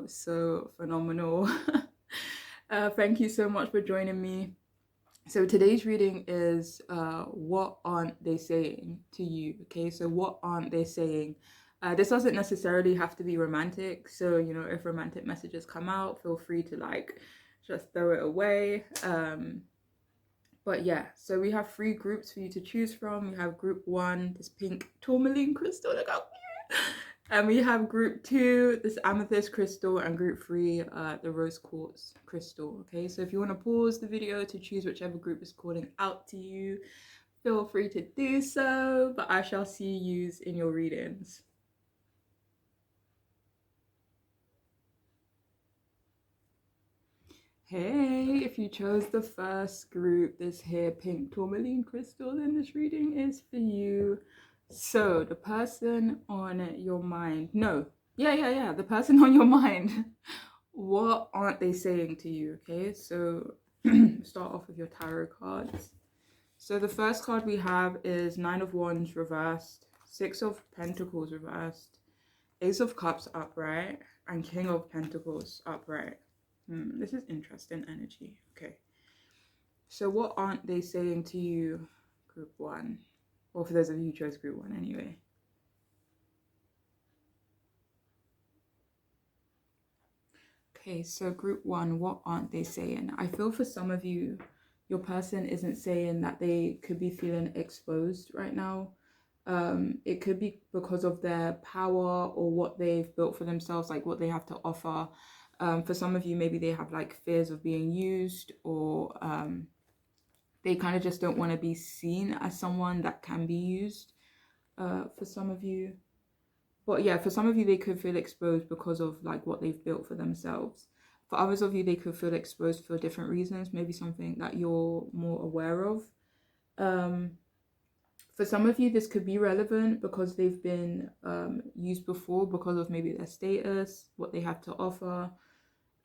so phenomenal. Thank you so much for joining me. So today's reading is what aren't they saying to you? Okay, so what aren't they saying? This doesn't necessarily have to be romantic. So, if romantic messages come out, feel free to just throw it away. But yeah, so we have three groups for you to choose from. We have group one, this pink tourmaline crystal, look how cute. And we have group two, this amethyst crystal, and group three, the rose quartz crystal. Okay, so if you want to pause the video to choose whichever group is calling out to you, feel free to do so, but I shall see you in your readings. Hey, if you chose the first group, this here pink tourmaline crystal, then this reading is for you. So the person on your mind, the person on your mind, what aren't they saying to you? Okay, so start off with your tarot cards. So the first card we have is Nine of Wands reversed, Six of Pentacles reversed, Ace of Cups upright, and King of Pentacles upright. This is interesting energy. Okay. So what aren't they saying to you, group one? Or for those of you who chose group one anyway. Okay, so group one, what aren't they saying? I feel for some of you, your person isn't saying that they could be feeling exposed right now. It could be because of their power or what they've built for themselves, like what they have to offer. For some of you, maybe they have like fears of being used, or they kind of just don't want to be seen as someone that can be used, for some of you. But yeah, for some of you, they could feel exposed because of like what they've built for themselves. For others of you, they could feel exposed for different reasons, maybe something that you're more aware of. For some of you, this could be relevant because they've been used before because of maybe their status, what they have to offer,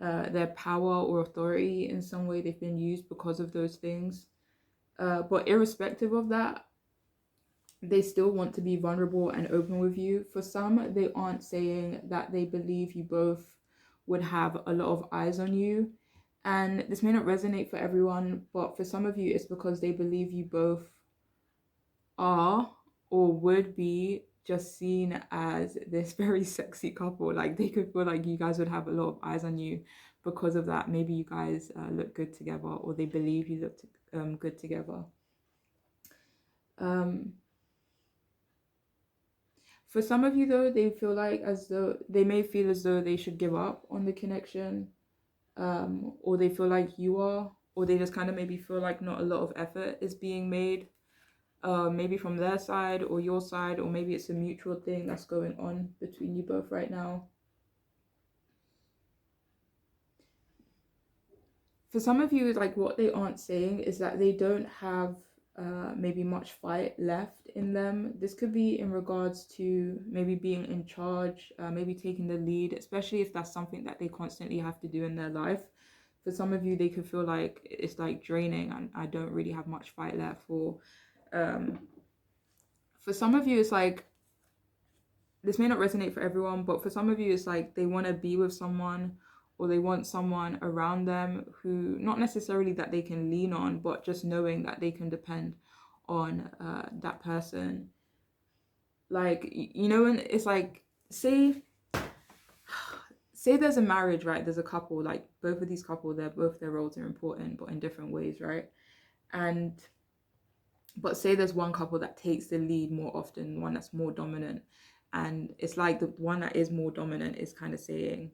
their power or authority in some way. They've been used because of those things. But irrespective of that, they still want to be vulnerable and open with you. For some, they aren't saying that they believe you both would have a lot of eyes on you. And this may not resonate for everyone, but for some of you, it's because they believe you both are or would be just seen as this very sexy couple. Like they could feel like you guys would have a lot of eyes on you because of that. Maybe you guys look good together, or they believe you look good together. For some of you though, they feel like they may feel as though they should give up on the connection, or they feel like you are, or they just kind of maybe feel like not a lot of effort is being made, maybe from their side or your side, or maybe it's a mutual thing that's going on between you both right now. For some of you, like what they aren't saying is that they don't have maybe much fight left in them. This could be in regards to maybe being in charge, maybe taking the lead, especially if that's something that they constantly have to do in their life. For some of you, they could feel like it's like draining and I don't really have much fight left. Or for some of you, it's like, this may not resonate for everyone, but for some of you, it's like they want to be with someone, or they want someone around them who, not necessarily that they can lean on, but just knowing that they can depend on that person. Like, and it's like, say there's a marriage, right? There's a couple, like both of these couples, their roles are important, but in different ways, right? But say there's one couple that takes the lead more often, one that's more dominant. And it's like the one that is more dominant is kind of saying,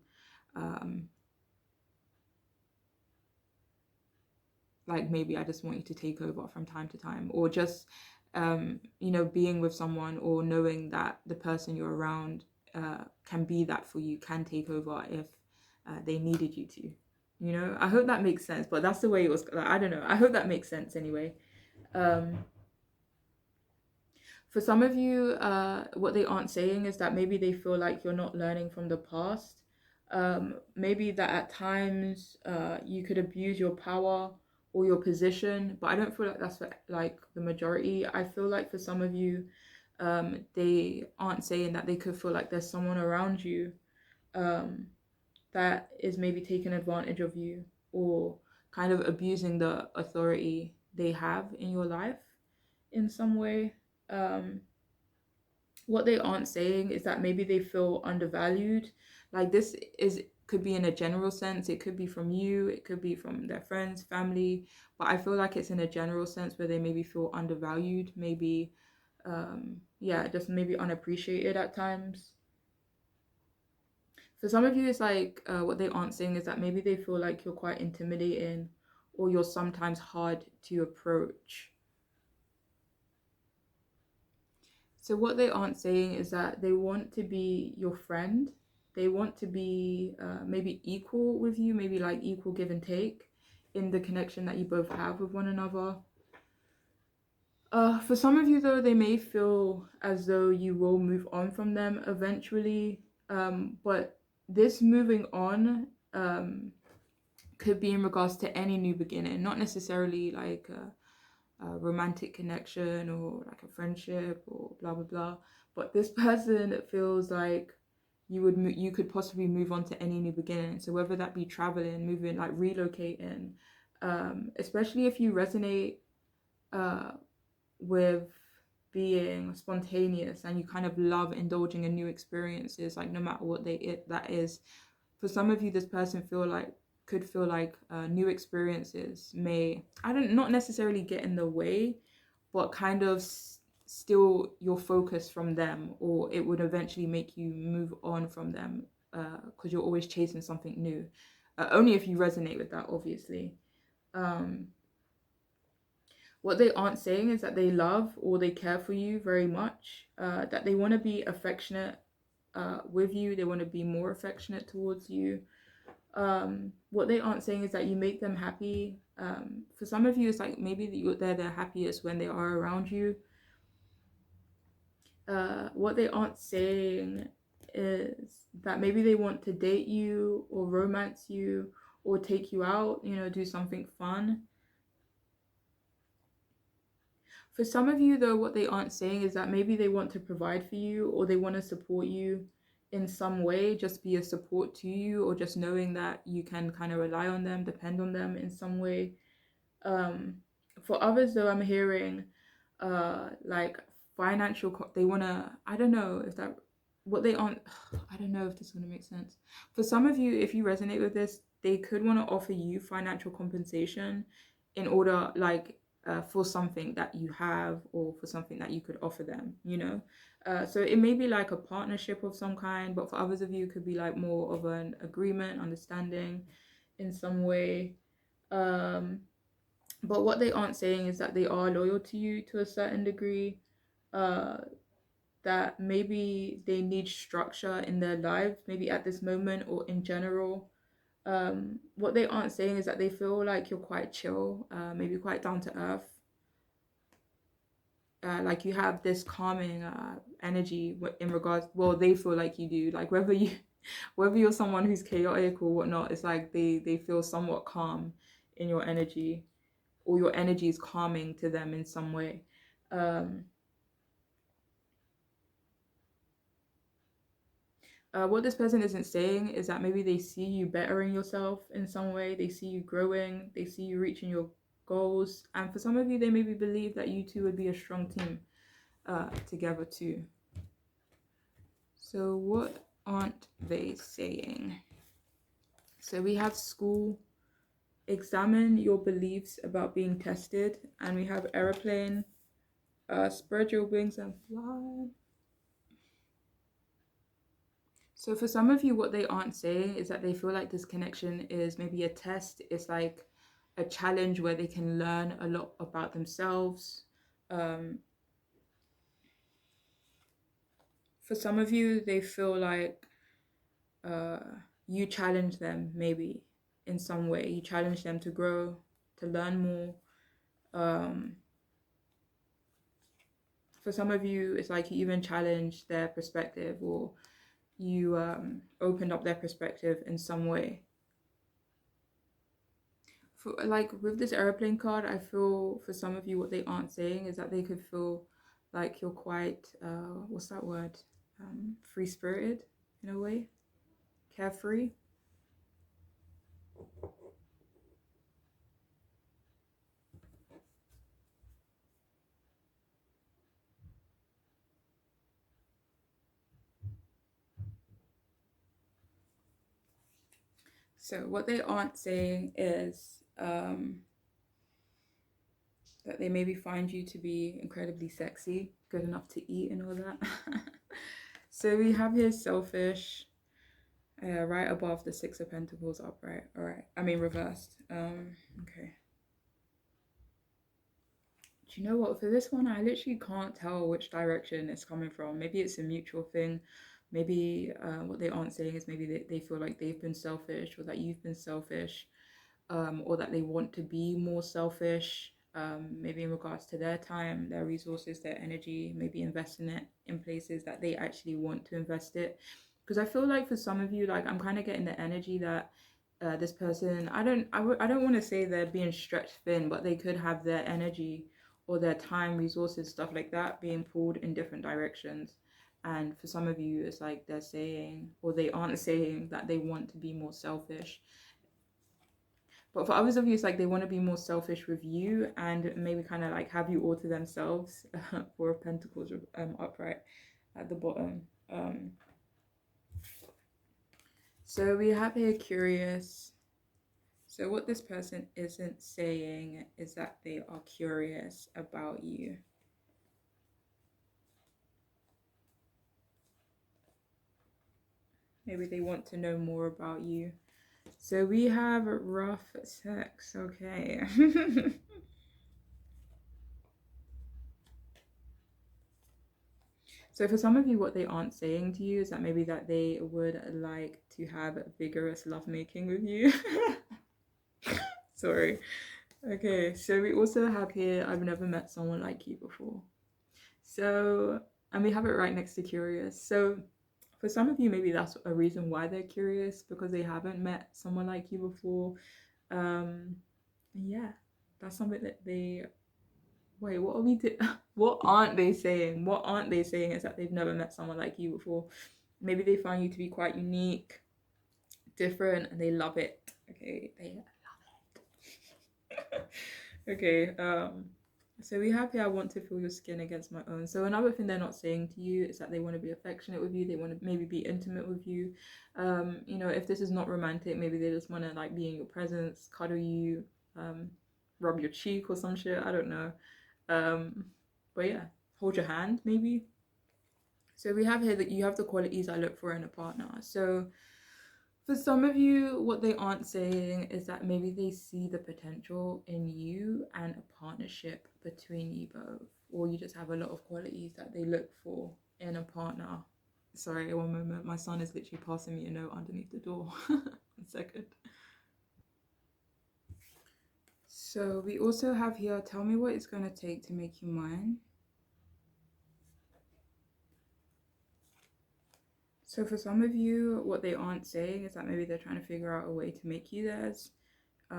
like, maybe I just want you to take over from time to time, or just being with someone, or knowing that the person you're around can be that for you, can take over if they needed you to. I hope that makes sense, but that's the way it was. Like, I don't know, I hope that makes sense anyway. For some of you, what they aren't saying is that maybe they feel like you're not learning from the past. Maybe that at times you could abuse your power or your position, but I don't feel like that's for like the majority. I feel like for some of you, they aren't saying that they could feel like there's someone around you that is maybe taking advantage of you or kind of abusing the authority they have in your life in some way. Um, what they aren't saying is that maybe they feel undervalued. Like this is could be in a general sense, it could be from you, it could be from their friends, family, but I feel like it's in a general sense where they maybe feel undervalued, maybe yeah, just maybe unappreciated at times. For some of you, it's like what they aren't saying is that maybe they feel like you're quite intimidating or you're sometimes hard to approach. So what they aren't saying is that they want to be your friend. They want to be maybe equal with you, maybe like equal give and take in the connection that you both have with one another. For some of you though, they may feel as though you will move on from them eventually. But this moving on could be in regards to any new beginning, not necessarily like a romantic connection or like a friendship or blah blah blah. But this person feels like you could possibly move on to any new beginning. So whether that be traveling, moving, like relocating, especially if you resonate uh, with being spontaneous and you kind of love indulging in new experiences, like no matter what that is. For some of you, this person could feel like new experiences may, I don't, not necessarily get in the way, but kind of steal your focus from them, or it would eventually make you move on from them because you're always chasing something new. Only if you resonate with that, obviously. Um, what they aren't saying is that they love or they care for you very much, that they want to be affectionate with you, they want to be more affectionate towards you. What they aren't saying is that you make them happy. For some of you, it's like maybe they're their happiest when they are around you. What they aren't saying is that maybe they want to date you or romance you or take you out, do something fun. For some of you, though, what they aren't saying is that maybe they want to provide for you or they want to support you in some way, just be a support to you, or just knowing that you can kind of rely on them, depend on them in some way. Um, for others, though, I'm hearing like they want to, I don't know if that, what they aren't, I don't know if this is going to make sense. For some of you, if you resonate with this, they could want to offer you financial compensation in order, like, for something that you have or for something that you could offer them. So it may be like a partnership of some kind, but for others of you, it could be like more of an agreement, understanding in some way. But what they aren't saying is that they are loyal to you to a certain degree, uh, that maybe they need structure in their lives, maybe at this moment or in general. What they aren't saying is that they feel like you're quite chill, maybe quite down to earth. Like you have this calming energy in regards, well, they feel like you do. Like whether you're someone who's chaotic or whatnot, it's like they feel somewhat calm in your energy, or your energy is calming to them in some way. What this person isn't saying is that maybe they see you bettering yourself in some way, they see you growing, they see you reaching your goals, and for some of you, they maybe believe that you two would be a strong team together too. So what aren't they saying? So we have school, examine your beliefs about being tested, and we have airplane, spread your wings and fly. So for some of you, what they aren't saying is that they feel like this connection is maybe a test. It's like a challenge where they can learn a lot about themselves. For some of you, they feel like uh, you challenge them maybe in some way. You challenge them to grow, to learn more. For some of you, it's like you even challenge their perspective, or you opened up their perspective in some way. For, like with this airplane card, I feel for some of you, what they aren't saying is that they could feel like you're quite what's that word, free spirited in a way, carefree. So what they aren't saying is that they maybe find you to be incredibly sexy, good enough to eat and all that. So we have here selfish, right above the Six of Pentacles upright. All right, I mean reversed. Okay. Do you know what? For this one, I literally can't tell which direction it's coming from. Maybe it's a mutual thing. Maybe what they aren't saying is maybe they feel like they've been selfish, or that you've been selfish, or that they want to be more selfish, maybe in regards to their time, their resources, their energy, maybe investing it in places that they actually want to invest it. Because I feel like for some of you, like I'm kind of getting the energy that this person, I don't want to say they're being stretched thin, but they could have their energy or their time, resources, stuff like that being pulled in different directions. And for some of you, it's like they're saying, or they aren't saying, that they want to be more selfish. But for others of you, it's like they want to be more selfish with you and maybe kind of like have you all to themselves. Four of Pentacles upright at the bottom. So we have here curious. So what this person isn't saying is that they are curious about you. Maybe they want to know more about you. So we have rough sex, okay. So for some of you, what they aren't saying to you is that maybe that they would like to have vigorous lovemaking with you. Sorry. Okay, so we also have here, I've never met someone like you before. So, and we have it right next to curious. So for some of you, maybe that's a reason why they're curious, because they haven't met someone like you before. Yeah, that's something that they, wait, what are we doing? What aren't they saying? What aren't they saying is that they've never met someone like you before. Maybe they find you to be quite unique, different, and they love it. Okay, they love it. Okay, so we have here, I want to feel your skin against my own. So another thing they're not saying to you is that they want to be affectionate with you. They want to maybe be intimate with you. You know, if this is not romantic, maybe they just want to like be in your presence, cuddle you, rub your cheek or some shit. I don't know. But yeah, hold your hand maybe. So we have here that you have the qualities I look for in a partner. So for some of you, what they aren't saying is that maybe they see the potential in you and a partnership between you both, or you just have a lot of qualities that they look for in a partner. Sorry, one moment. My son is literally passing me a note underneath the door. 1 second. So we also have here, tell me what it's going to take to make you mine. So for some of you, what they aren't saying is that maybe they're trying to figure out a way to make you theirs. If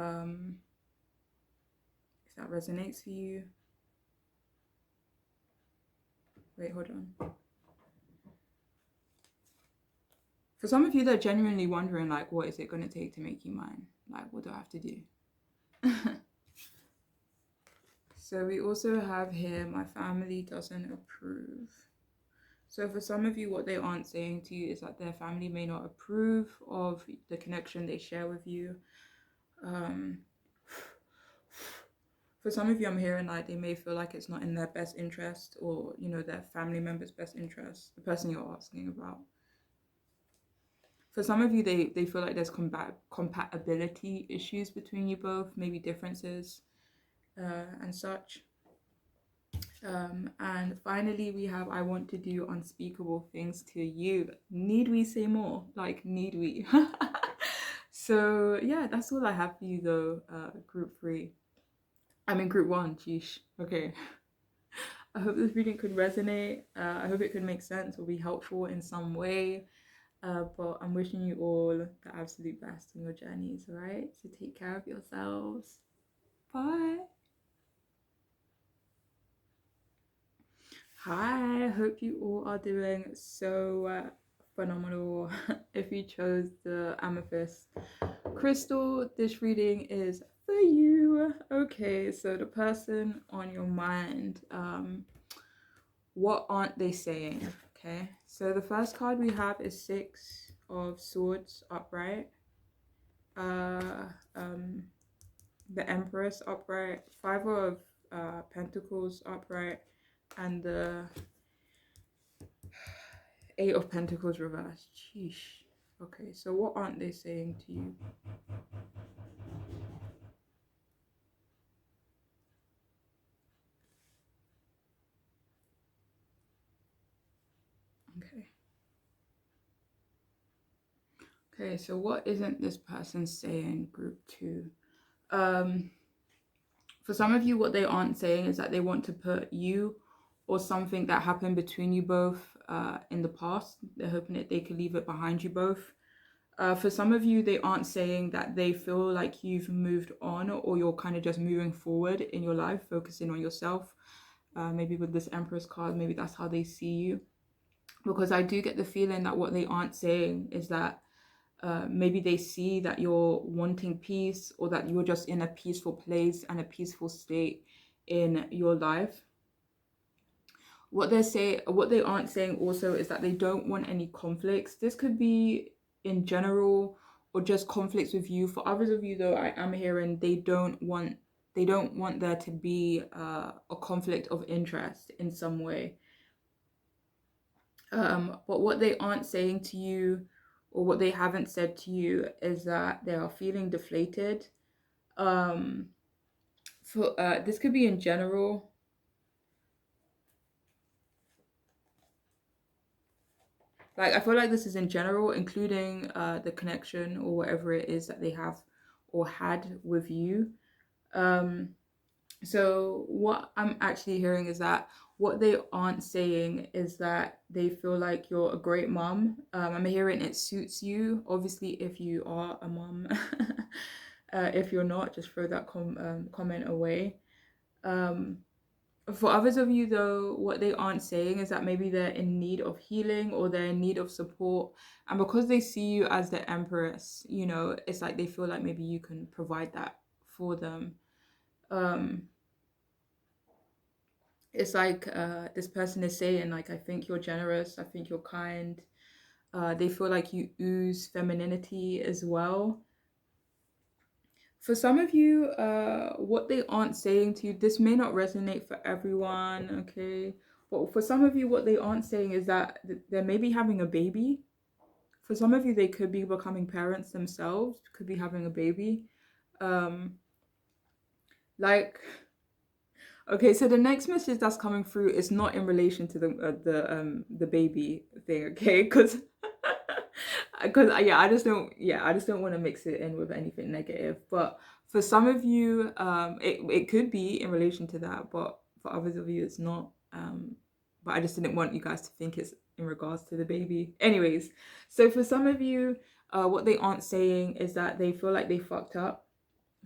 that resonates for you. Wait, hold on. For some of you, they're genuinely wondering, like, what is it going to take to make you mine? Like, what do I have to do? So we also have here, my family doesn't approve. So for some of you, what they aren't saying to you is that their family may not approve of the connection they share with you. For some of you, I'm hearing like they may feel like it's not in their best interest, or, you know, their family member's best interest, the person you're asking about. For some of you, they feel like there's compatibility issues between you both, maybe differences and such. And finally, we have, I want to do unspeakable things to you. Need we say more? Like, need we? So yeah, that's all I have for you though, group 3. I mean group 1, sheesh. Okay. I hope this reading could resonate. I hope it could make sense or be helpful in some way. But I'm wishing you all the absolute best in your journeys, alright? So take care of yourselves. Bye. Hi, I hope you all are doing so phenomenal. If you chose the amethyst crystal, this reading is for you. Okay, so the person on your mind, what aren't they saying? Okay, so the first card we have is 6 of Swords upright. uh, the Empress upright, Five of Pentacles upright, and the Eight of Pentacles reversed. Sheesh. Okay, so what aren't they saying to you? Okay. Okay, so what isn't this person saying, group two? For some of you, what they aren't saying is that they want to put you or something that happened between you both in the past. They're hoping that they can leave it behind you both. For some of you, they aren't saying that they feel like you've moved on, or you're kind of just moving forward in your life, focusing on yourself. Maybe with this Empress card, maybe that's how they see you. Because I do get the feeling that what they aren't saying is that maybe they see that you're wanting peace, or that you're just in a peaceful place and a peaceful state in your life. What they aren't saying also is that they don't want any conflicts. This could be in general or just conflicts with you. For others of you though, I am hearing they don't want there to be a conflict of interest in some way. But what they aren't saying to you, or what they haven't said to you, is that they are feeling deflated. For this could be in general. Like, I feel like this is in general, including the connection or whatever it is that they have or had with you. So what I'm actually hearing is that what they aren't saying is that they feel like you're a great mom. I'm hearing it suits you. Obviously, if you are a mom, if you're not, just throw that comment away. For others of you though, what they aren't saying is that maybe they're in need of healing, or they're in need of support, and because they see you as the Empress, you know, it's like they feel like maybe you can provide that for them. It's like this person is saying, like, I think you're generous, I think you're kind. They feel like you ooze femininity as well. For some of you, what they aren't saying to you, this may not resonate for everyone, okay? But for some of you, what they aren't saying is that they're maybe having a baby. For some of you, they could be becoming parents themselves, could be having a baby. Like, okay, so the next message that's coming through is not in relation to the baby thing, okay? Because I just don't want to mix it in with anything negative. But for some of you, it could be in relation to that, but for others of you, it's not. But I just didn't want you guys to think it's in regards to the baby. Anyways, so for some of you, what they aren't saying is that they feel like they fucked up.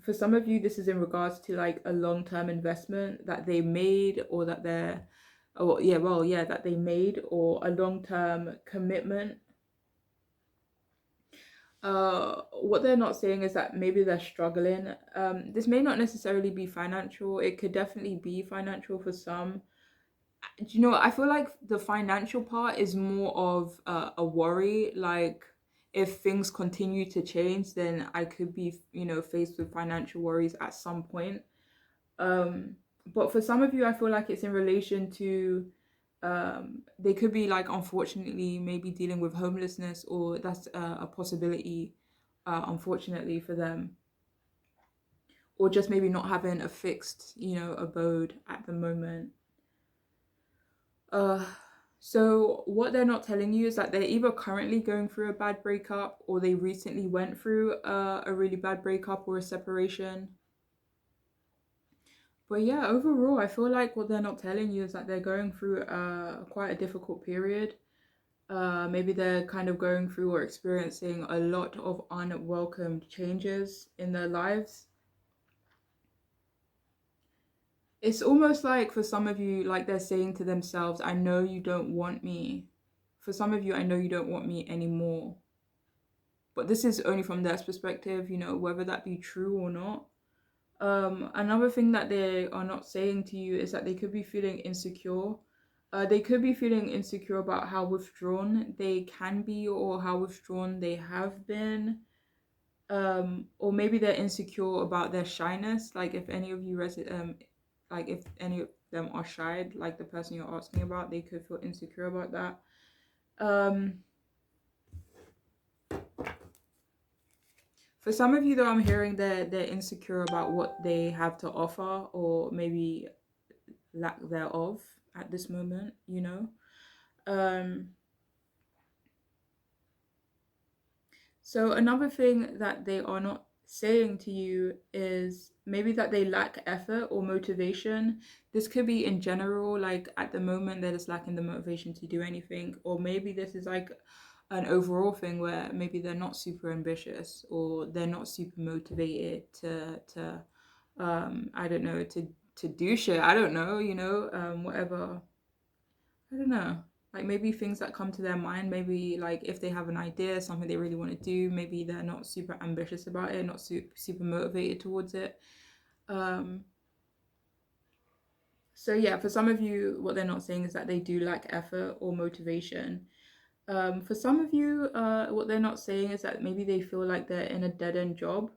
For some of you, this is in regards to like a long-term investment that they made, or that that they made, or a long-term commitment. What they're not saying is that maybe they're struggling. This may not necessarily be financial. It could definitely be financial for some. Do you know what? I feel like the financial part is more of a worry. Like, if things continue to change, then I could be, you know, faced with financial worries at some point. But for some of you, I feel like it's in relation to they could be like, unfortunately, maybe dealing with homelessness, or that's a possibility, unfortunately for them, or just maybe not having a fixed, you know, abode at the moment. So what they're not telling you is that they're either currently going through a bad breakup, or they recently went through a really bad breakup or a separation. But yeah, overall, I feel like what they're not telling you is that they're going through quite a difficult period. Maybe they're kind of going through or experiencing a lot of unwelcome changes in their lives. It's almost like, for some of you, like they're saying to themselves, I know you don't want me. For some of you, I know you don't want me anymore. But this is only from their perspective, you know, whether that be true or not. Another thing that they are not saying to you is that they could be feeling insecure. They could be feeling insecure about how withdrawn they can be, or how withdrawn they have been. Or maybe they're insecure about their shyness. Like if any of you like if any of them are shy, like the person you're asking about, they could feel insecure about that. For some of you though, I'm hearing that they're insecure about what they have to offer, or maybe lack thereof at this moment, you know. um So another thing that they are not saying to you is maybe that they lack effort or motivation. This could be in general, like at the moment they're just lacking the motivation to do anything, or maybe this is like an overall thing where maybe they're not super ambitious or they're not super motivated to I don't know, to do shit. I don't know, you know, whatever. I don't know. Like maybe things that come to their mind, maybe like if they have an idea, something they really want to do, maybe they're not super ambitious about it, not super motivated towards it. Um, so yeah, for some of you, what they're not saying is that they do lack effort or motivation. For some of you, what they're not saying is that maybe they feel like they're in a dead end job,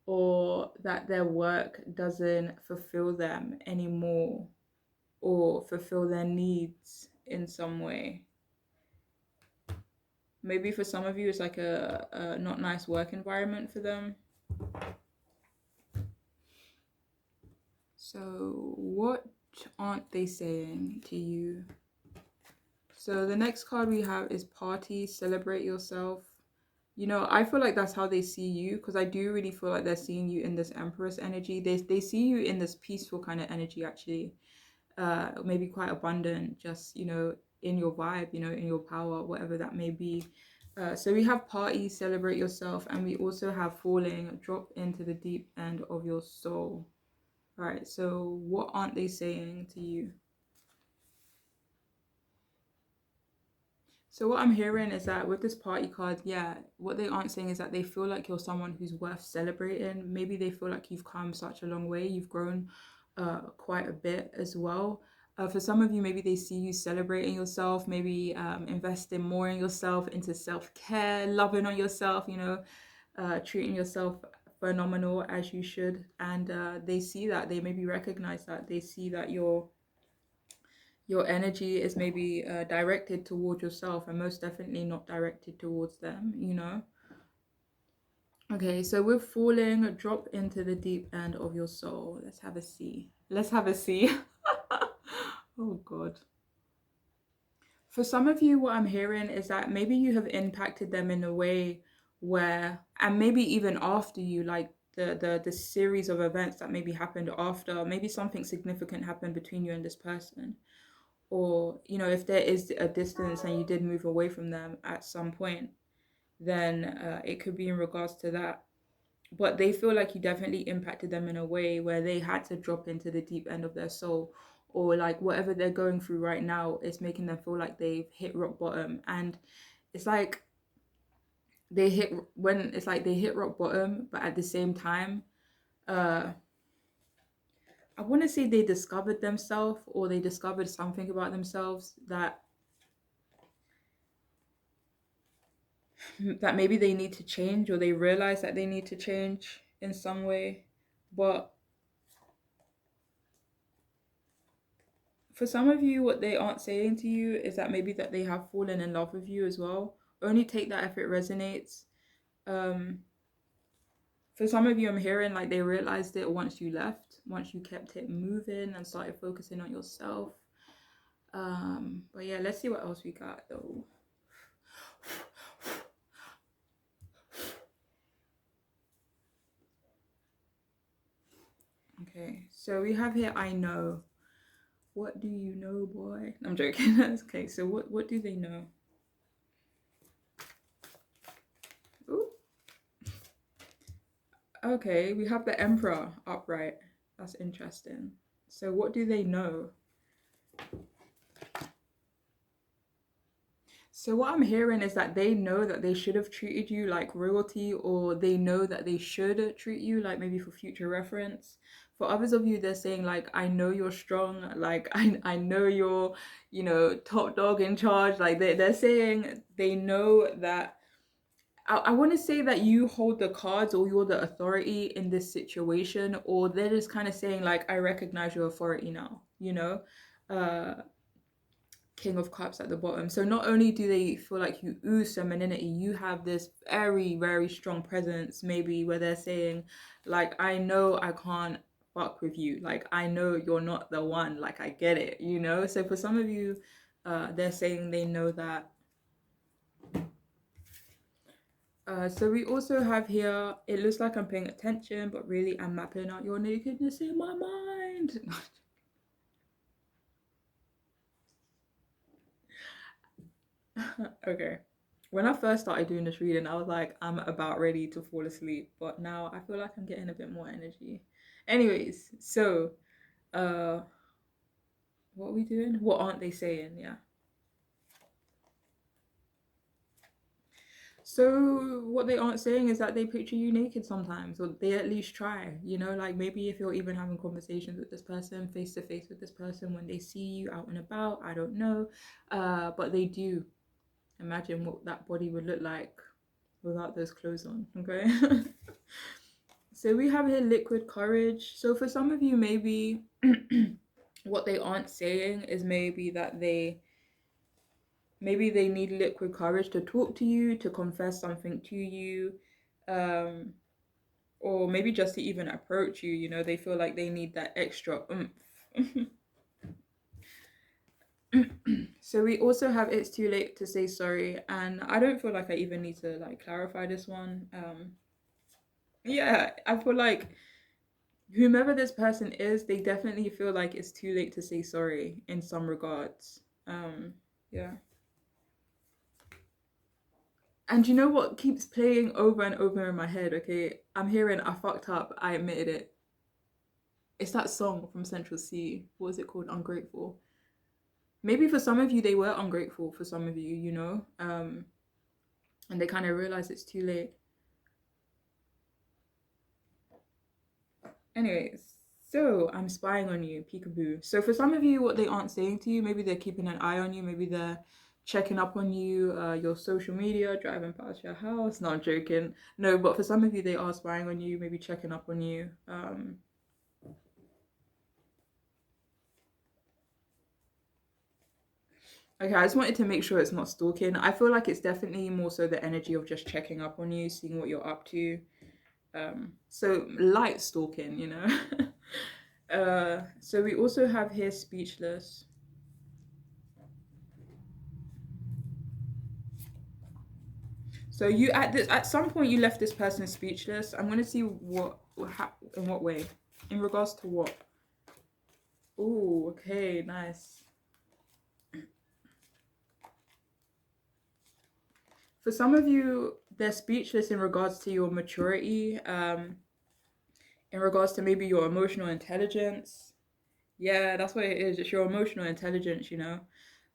or that their work doesn't fulfill them anymore or fulfill their needs in some way. Maybe for some of you, it's like a not nice work environment for them. So, what aren't they saying to you? So, the next card we have is party, celebrate yourself. You know, I feel like that's how they see you, because I do really feel like they're seeing you in this Empress energy. They see you in this peaceful kind of energy, actually. Maybe quite abundant, just, you know, in your vibe, you know, in your power, whatever that may be. So we have party, celebrate yourself, and we also have falling, drop into the deep end of your soul. All right, so what aren't they saying to you? So what I'm hearing is that with this party card, yeah, what they aren't saying is that they feel like you're someone who's worth celebrating. Maybe they feel like you've come such a long way. You've grown quite a bit as well. For some of you, maybe they see you celebrating yourself, maybe investing more in yourself, into self-care, loving on yourself, you know, treating yourself phenomenal as you should. And they see that, they maybe recognize that, they see that your energy is maybe directed towards yourself and most definitely not directed towards them, you know. Okay, so with falling, drop into the deep end of your soul. Let's have a see. Let's have a see. Oh god. For some of you, what I'm hearing is that maybe you have impacted them in a way where, and maybe even after you, like the series of events that maybe happened after, maybe something significant happened between you and this person, or you know, if there is a distance and you did move away from them at some point, then it could be in regards to that. But they feel like you definitely impacted them in a way where they had to drop into the deep end of their soul, or like whatever they're going through right now is making them feel like they've hit rock bottom. And it's like they hit rock bottom, but at the same time, uh I want to say they discovered themselves, or they discovered something about themselves that maybe they need to change, or they realize that they need to change in some way. But for some of you, what they aren't saying to you is that maybe that they have fallen in love with you as well. Only take that if it resonates. um for some of you, I'm hearing like they realized it once you left, once you kept it moving and started focusing on yourself. But yeah, let's see what else we got though. Okay, so we have here, I know. What do you know, boy? I'm joking. Okay, so what do they know? Ooh. Okay, we have the Emperor upright. That's interesting. So what do they know? So what I'm hearing is that they know that they should have treated you like royalty, or they know that they should treat you like, maybe for future reference. For others of you, they're saying like, I know you're strong, like I know you're, you know, top dog in charge. Like they're saying they know that I want to say that you hold the cards or you're the authority in this situation, or they're just kind of saying like, I recognize your authority now, you know. King of Cups at the bottom. So not only do they feel like you ooze femininity, you have this very, very strong presence, maybe where they're saying, like, I know I can't fuck with you. Like, I know you're not the one. Like, I get it, you know? So for some of you, they're saying they know that. So we also have here, it looks like I'm paying attention, but really I'm mapping out your nakedness in my mind. Okay. When I first started doing this reading, I was like, I'm about ready to fall asleep. But now I feel like I'm getting a bit more energy. Anyways, so what are we doing? What aren't they saying? Yeah. So what they aren't saying is that they picture you naked sometimes, or they at least try, you know, like maybe if you're even having conversations with this person, face to face with this person, when they see you out and about, I don't know. But they do. Imagine what that body would look like without those clothes on, okay? So we have here liquid courage. So for some of you, maybe what they aren't saying is maybe that maybe they need liquid courage to talk to you, to confess something to you, um, or maybe just to even approach you, you know, they feel like they need that extra oomph. So we also have it's too late to say sorry, and I don't feel like I even need to like clarify this one. Yeah, I feel like whomever this person is, they definitely feel like it's too late to say sorry in some regards. Yeah. And you know what keeps playing over and over in my head? Okay, I'm hearing I fucked up, I admitted it. It's that song from Central C. What is it called? Ungrateful. Maybe for some of you, they were ungrateful for some of you, you know? And they kind of realize it's too late. Anyways, so I'm spying on you, peekaboo. So for some of you, what they aren't saying to you, maybe they're keeping an eye on you, maybe they're checking up on you, your social media, driving past your house. No, I'm joking. No, but for some of you, they are spying on you, maybe checking up on you. Okay, I just wanted to make sure it's not stalking. I feel like it's definitely more so the energy of just checking up on you, seeing what you're up to. So light stalking, you know. So we also have here speechless. So you at some point you left this person speechless. I'm gonna see in what way, in regards to what. Oh, okay, nice. For some of you, they're speechless in regards to your maturity. In regards to maybe your emotional intelligence. Yeah, that's what it is. It's your emotional intelligence, you know.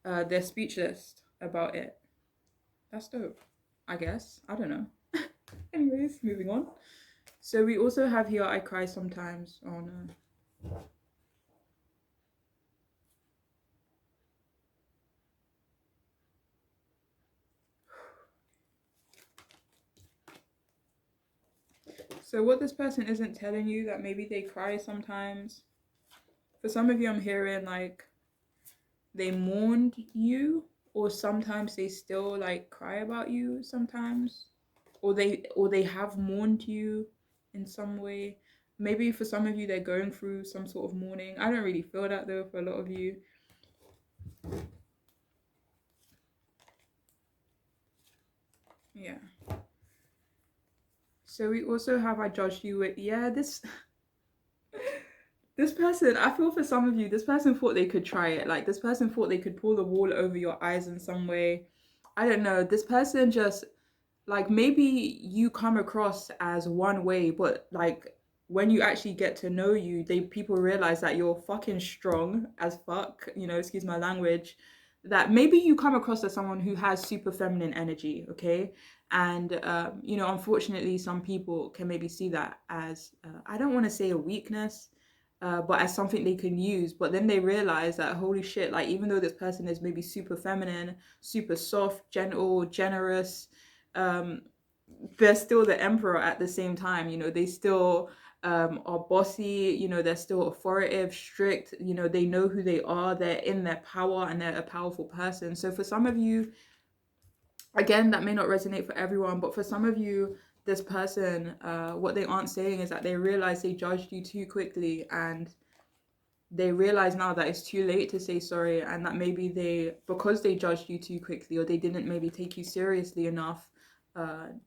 They're speechless about it. That's dope, I guess. I don't know. Anyways, moving on. So we also have here I cry sometimes. Oh no. So what this person isn't telling you that maybe they cry sometimes. For some of you, I'm hearing like they mourned you, or sometimes they still like cry about you sometimes, or they have mourned you in some way. Maybe for some of you, they're going through some sort of mourning. I don't really feel that though for a lot of you. Yeah. So we also have I judged you with this person, I feel for some of you, this person thought they could try it. Like this person thought they could pull the wool over your eyes in some way. I don't know. This person just like maybe you come across as one way, but like when you actually get to know you, people realize that you're fucking strong as fuck, you know, excuse my language. That maybe you come across as someone who has super feminine energy, okay? And you know, unfortunately, some people can maybe see that as I don't want to say a weakness, but as something they can use. But then they realize that holy shit, like even though this person is maybe super feminine, super soft, gentle, generous, um, they're still the emperor at the same time. You know, they still are bossy. You know, they're still authoritative, strict. You know, they know who they are. They're in their power and they're a powerful person. So for some of you, again, that may not resonate for everyone, but for some of you, this person, what they aren't saying is that they realize they judged you too quickly, and they realize now that it's too late to say sorry, and that maybe they, because they judged you too quickly, or they didn't maybe take you seriously enough,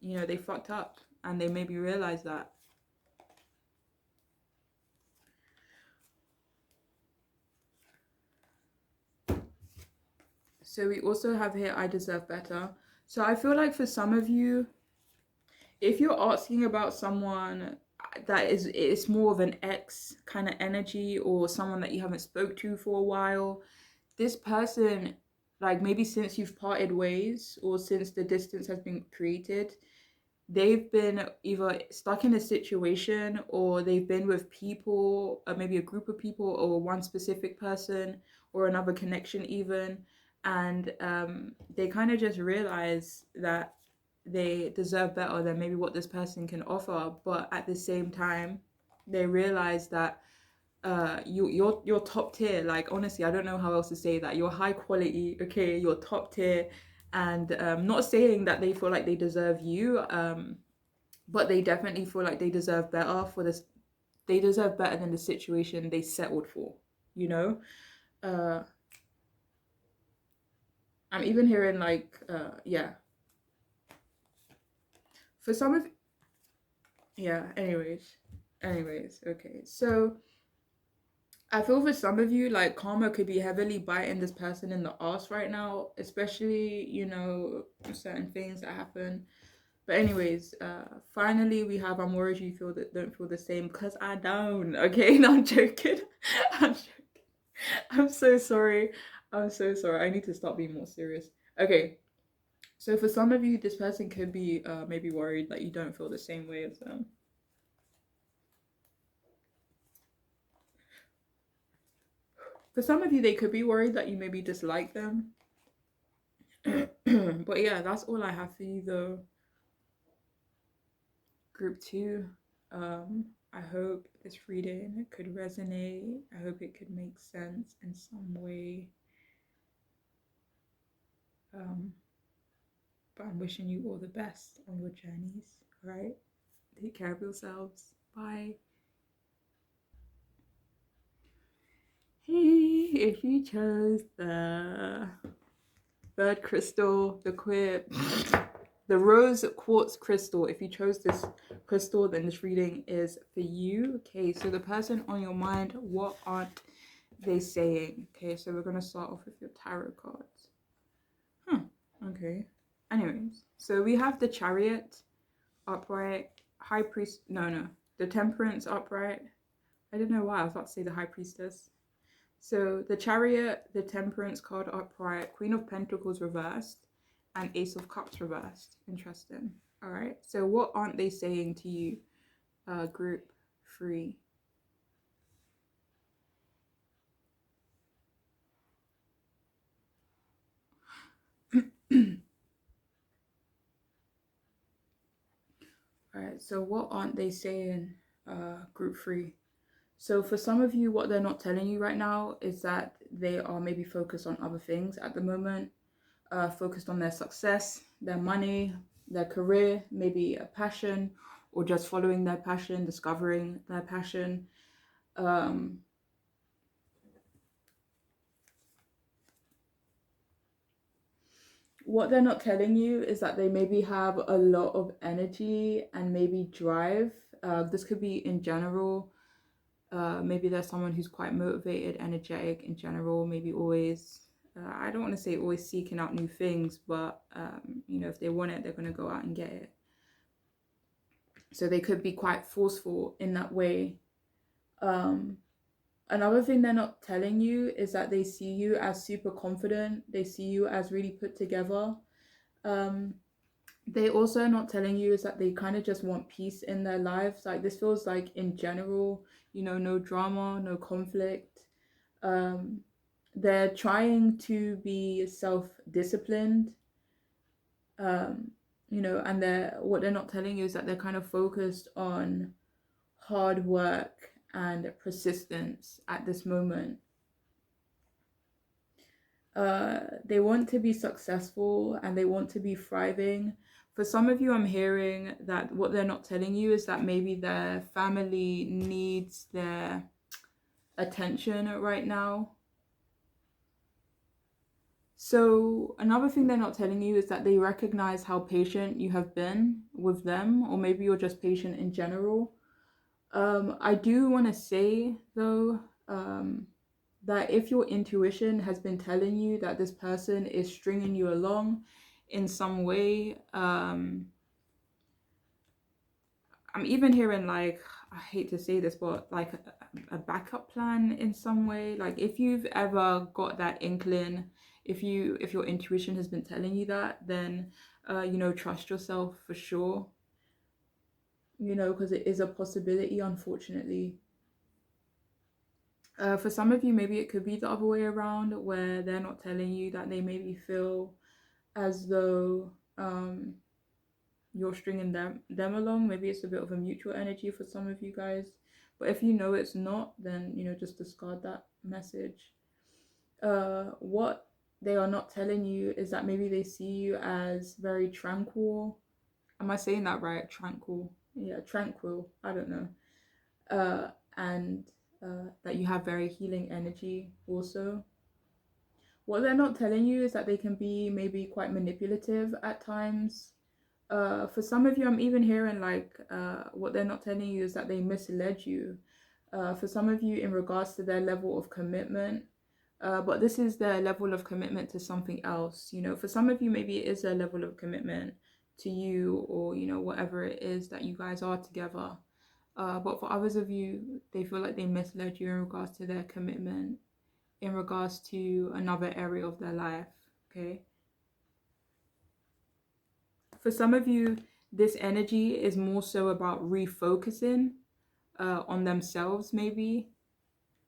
you know, they fucked up, and they maybe realize that. So we also have here, I deserve better. So I feel like for some of you, if you're asking about someone that is, it's more of an ex kind of energy, or someone that you haven't spoke to for a while, this person, like maybe since you've parted ways or since the distance has been created, they've been either stuck in a situation, or they've been with people, maybe a group of people, or one specific person, or another connection even, and they kind of just realize that they deserve better than maybe what this person can offer, but at the same time they realize that you're top tier. Like, honestly, I don't know how else to say that. You're high quality, okay? You're top tier. And not saying that they feel like they deserve you, but they definitely feel like they deserve better for this. They deserve better than the situation they settled for, you know? uh I'm even hearing like yeah, for some of, yeah, anyways, okay. So I feel for some of you, like, karma could be heavily biting this person in the ass right now, especially, you know, certain things that happen. But anyways, finally we have, I'm worried you feel that don't feel the same, because I don't. Okay, no, I'm joking. I'm joking. I'm so sorry. I'm so sorry. I need to stop being more serious. Okay, so for some of you, this person could be maybe worried that you don't feel the same way as them. For some of you, they could be worried that you maybe dislike them. But yeah, that's all I have for you though. Group two. I hope this reading could resonate. I hope it could make sense in some way. Um, but I'm wishing you all the best on your journeys. All right? Take care of yourselves. Bye. Hey, if you chose the bird crystal, the queer, the rose quartz crystal, if you chose this crystal, then this reading is for you. Okay, so the person on your mind, what aren't they saying? Okay, so we're gonna start off with your tarot cards. Okay. Anyways, so we have the Chariot upright, High Priest. No, the Temperance upright. I don't know why I was about to say the High Priestess. So the Chariot, the Temperance card upright, Queen of Pentacles reversed, and Ace of Cups reversed. Interesting. All right. So what aren't they saying to you, group 3? All right. So what aren't they saying, group 3? So for some of you, what they're not telling you right now is that they are maybe focused on other things at the moment, focused on their success, their money, their career, maybe a passion, or just following their passion, discovering their passion. What they're not telling you is that they maybe have a lot of energy and maybe drive. This could be in general. Maybe there's someone who's quite motivated, energetic in general, maybe always, I don't want to say always seeking out new things, but, you know, if they want it, they're going to go out and get it. So they could be quite forceful in that way. Another thing they're not telling you is that they see you as super confident. They see you as really put together. They also not telling you is that they kind of just want peace in their lives. Like, this feels like in general, you know, no drama, no conflict. They're trying to be self-disciplined. And what they're not telling you is that they're kind of focused on hard work and persistence at this moment. They want to be successful and they want to be thriving. For some of you, I'm hearing that what they're not telling you is that maybe their family needs their attention right now. So another thing they're not telling you is that they recognize how patient you have been with them, or maybe you're just patient in general. I do want to say though, that if your intuition has been telling you that this person is stringing you along in some way, I'm even hearing, like, I hate to say this, but like a backup plan in some way. Like if you've ever got that inkling, if your intuition has been telling you that, then trust yourself for sure. Because it is a possibility, unfortunately. For some of you, maybe it could be the other way around, where they're not telling you that they maybe feel as though you're stringing them along. Maybe it's a bit of a mutual energy for some of you guys. But if you know it's not, then just discard that message. What they are not telling you is that maybe they see you as very tranquil. Am I saying that right? Tranquil. Yeah, tranquil. I don't know. And that you have very healing energy also. What they're not telling you is that they can be maybe quite manipulative at times. For some of you, I'm even hearing like what they're not telling you is that they misled you. For some of you, in regards to their level of commitment, but this is their level of commitment to something else. For some of you, maybe it is their level of commitment to you, or whatever it is that you guys are together. But for others of you, they feel like they misled you in regards to their commitment, in regards to another area of their life. Okay. For some of you, this energy is more so about refocusing on themselves, maybe,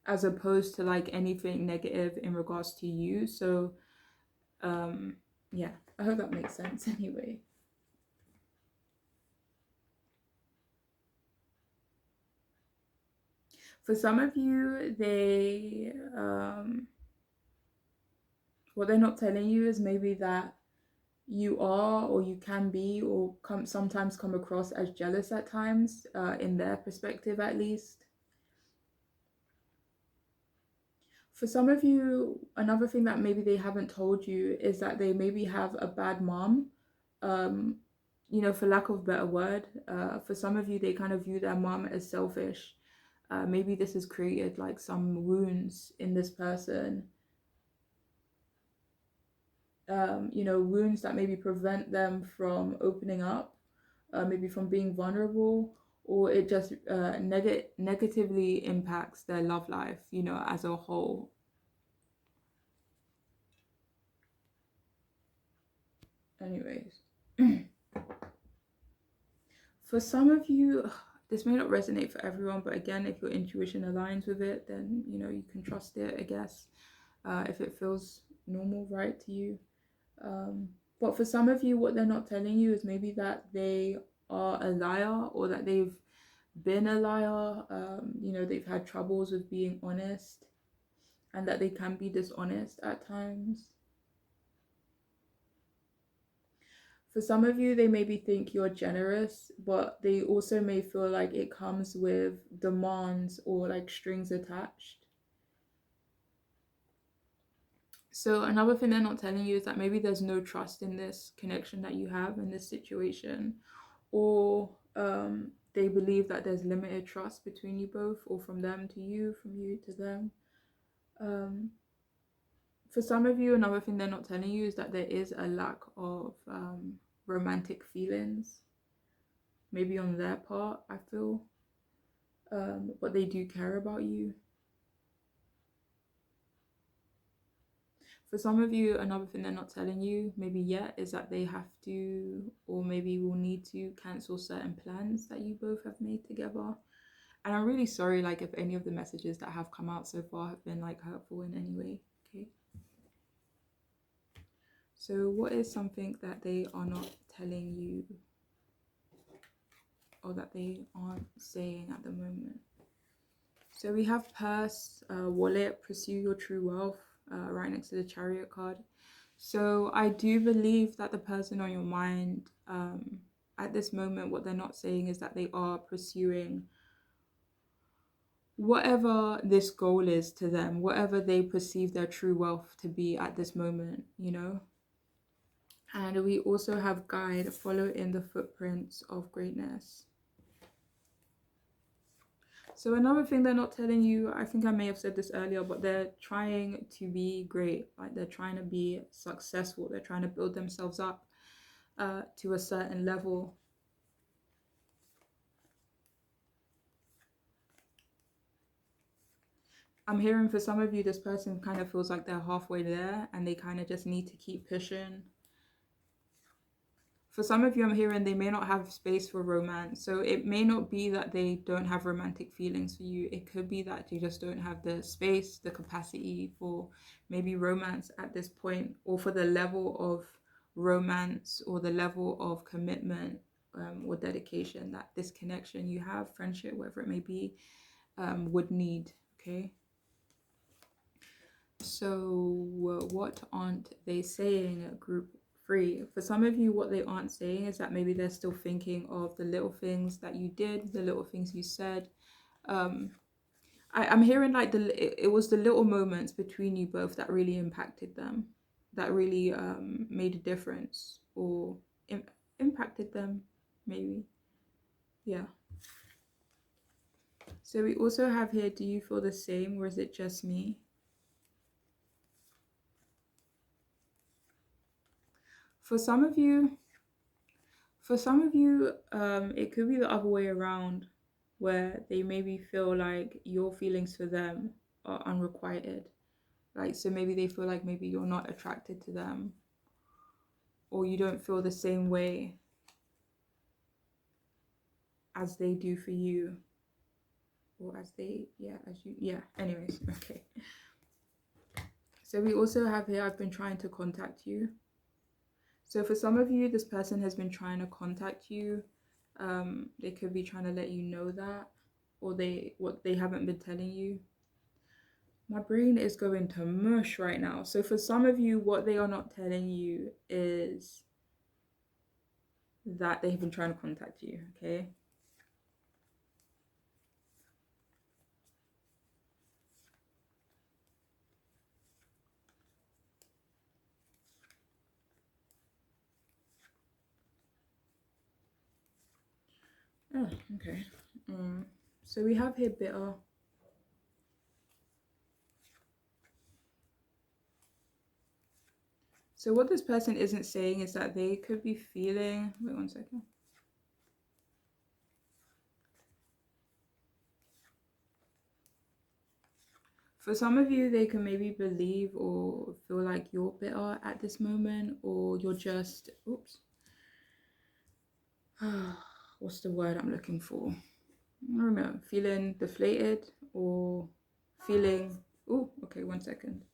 as opposed to like anything negative in regards to you. So, yeah, I hope that makes sense anyway. For some of you, what they're not telling you is maybe that you are, or you can be, or sometimes come across as jealous at times, in their perspective at least. For some of you, another thing that maybe they haven't told you is that they maybe have a bad mom. Um, for lack of a better word, for some of you, they kind of view their mom as selfish. Maybe this has created like some wounds in this person. Wounds that maybe prevent them from opening up, maybe from being vulnerable, or it just negatively impacts their love life, as a whole. Anyways, for some of you, this may not resonate for everyone, but again, if your intuition aligns with it, then you can trust it, I guess, if it feels normal, right, to you. But for some of you, what they're not telling you is maybe that they are a liar, or that they've been a liar. They've had troubles with being honest, and that they can be dishonest at times. For some of you, they maybe think you're generous, but they also may feel like it comes with demands or like strings attached. So another thing they're not telling you is that maybe there's no trust in this connection that you have in this situation, or they believe that there's limited trust between you both, or from them to you, from you to them. For some of you, another thing they're not telling you is that there is a lack of romantic feelings, maybe on their part, I feel, but they do care about you. For some of you, another thing they're not telling you maybe yet is that they have to, or maybe will need to, cancel certain plans that you both have made together. And I'm really sorry, like, if any of the messages that have come out so far have been like hurtful in any way. Okay. So what is something that they are not telling you or that they aren't saying at the moment. So we have purse, wallet, pursue your true wealth, right next to the Chariot card. So I do believe that the person on your mind, at this moment, what they're not saying is that they are pursuing whatever this goal is to them, whatever they perceive their true wealth to be at this moment, you know. And we also have guide, follow in the footprints of greatness. So another thing they're not telling you, I think I may have said this earlier, but they're trying to be great. Like they're trying to be successful. They're trying to build themselves up to a certain level. I'm hearing for some of you, this person kind of feels like they're halfway there and they kind of just need to keep pushing. For some of you, I'm hearing they may not have space for romance. So it may not be that they don't have romantic feelings for you. It could be that they just don't have the space, the capacity for maybe romance at this point, or for the level of romance or the level of commitment or dedication that this connection you have, friendship, whatever it may be, would need. Okay. So what aren't they saying, group 3? For some of you, what they aren't saying is that maybe they're still thinking of the little things that you did, the little things you said. I'm hearing like it was the little moments between you both that really impacted them, that really made a difference or impacted them, maybe. Yeah. So we also have here, do you feel the same, or is it just me? For some of you, it could be the other way around, where they maybe feel like your feelings for them are unrequited. Like, so maybe they feel like maybe you're not attracted to them, or you don't feel the same way as they do for you, or as they, anyways, okay. So we also have here, I've been trying to contact you. So for some of you, this person has been trying to contact you. They could be trying to let you know that, or what they haven't been telling you. My brain is going to mush right now. So for some of you, what they are not telling you is that they've been trying to contact you, okay? Oh, okay. So we have here bitter. So what this person isn't saying is that they could be feeling, wait one second. For some of you, they can maybe believe or feel like you're bitter at this moment, or you're just, oops. What's the word I'm looking for? I don't know, feeling deflated or feeling, oh, okay, one second.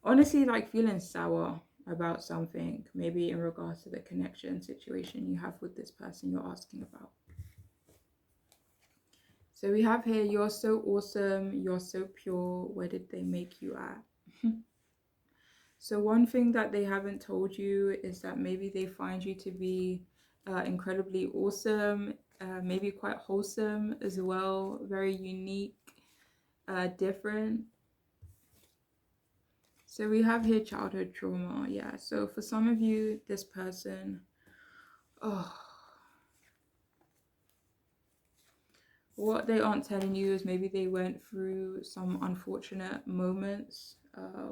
Honestly, like feeling sour about something, maybe in regards to the connection situation you have with this person you're asking about. So we have here, you're so awesome, you're so pure, where did they make you at? So one thing that they haven't told you is that maybe they find you to be incredibly awesome, maybe quite wholesome as well, very unique, different. So we have here childhood trauma. Yeah, so for some of you, this person, what they aren't telling you is maybe they went through some unfortunate moments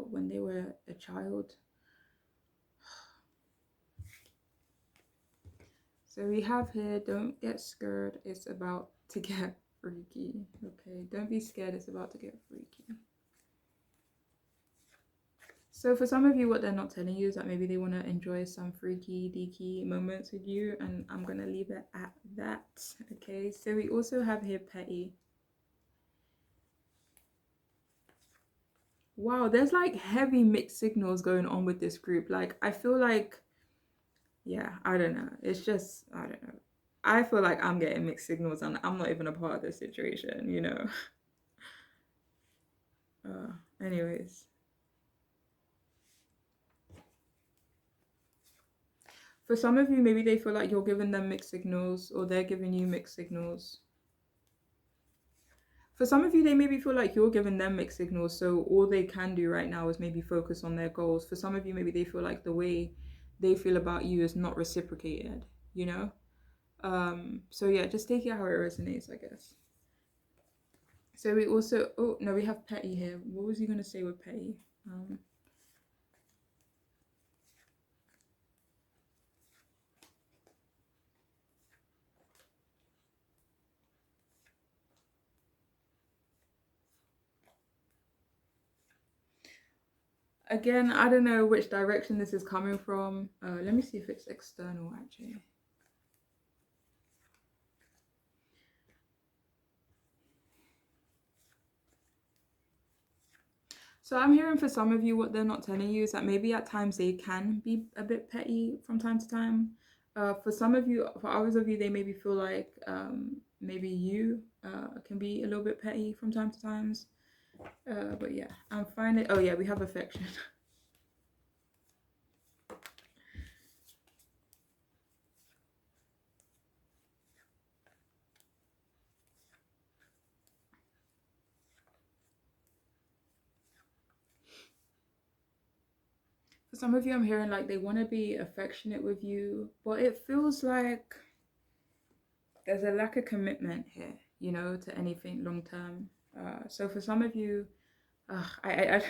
when they were a child. So we have here, don't get scared, it's about to get freaky. Okay, don't be scared, it's about to get freaky. So for some of you, what they're not telling you is that maybe they want to enjoy some freaky deaky moments with you, and I'm going to leave it at that. Okay, so we also have here petty. Wow, there's like heavy mixed signals going on with this group. Like, I feel like, yeah, I don't know. It's just, I don't know. I feel like I'm getting mixed signals and I'm not even a part of this situation, you know? Anyways. For some of you, maybe they feel like you're giving them mixed signals or they're giving you mixed signals. For some of you, they maybe feel like you're giving them mixed signals, so all they can do right now is maybe focus on their goals. For some of you, maybe they feel like the way they feel about you is not reciprocated, you know? So yeah, just take it how it resonates, I guess. So we also, oh no, we have Petty here. What was he gonna say with Petty? Again, I don't know which direction this is coming from. Let me see if it's external actually. So I'm hearing for some of you, what they're not telling you is that maybe at times they can be a bit petty from time to time. For some of you, for others of you, they maybe feel like maybe you can be a little bit petty from time to times. But yeah, I'm finding, oh yeah, we have affection. For some of you, I'm hearing like they want to be affectionate with you, but it feels like there's a lack of commitment here, you know, to anything long term. So for some of you, I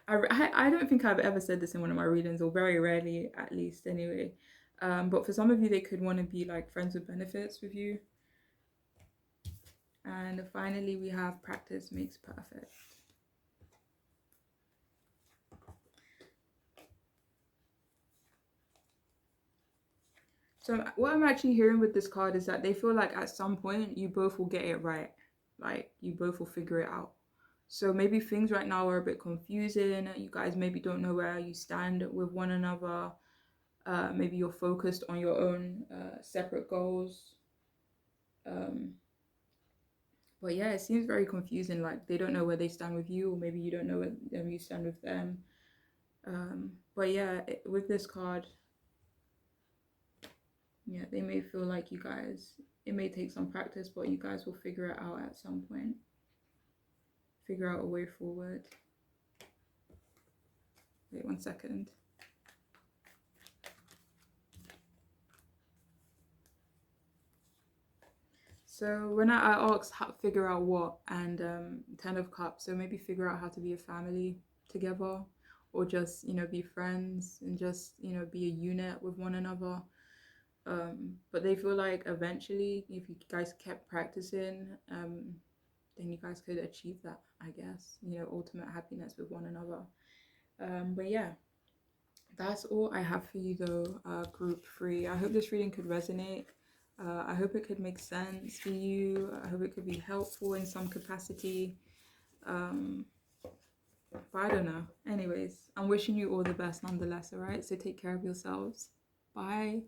don't think I've ever said this in one of my readings, or very rarely at least anyway. But for some of you, they could want to be like friends with benefits with you. And finally, we have practice makes perfect. So what I'm actually hearing with this card is that they feel like at some point you both will get it right. Like you both will figure it out. So maybe things right now are a bit confusing. You guys maybe don't know where you stand with one another. Maybe you're focused on your own separate goals. But yeah, it seems very confusing. Like they don't know where they stand with you, or maybe you don't know where you stand with them. But yeah, with this card, yeah, they may feel like you guys, it may take some practice, but you guys will figure it out at some point. Figure out a way forward. Wait 1 second. So when I asked how figure out what, and 10 of Cups, so maybe figure out how to be a family together, or just, you know, be friends and just, you know, be a unit with one another. But they feel like eventually, if you guys kept practicing, then you guys could achieve that, I guess, you know, ultimate happiness with one another. But yeah, that's all I have for you though, group 3. I hope this reading could resonate. I hope it could make sense for you. I hope it could be helpful in some capacity. But I don't know. Anyways, I'm wishing you all the best nonetheless, alright? So take care of yourselves. Bye.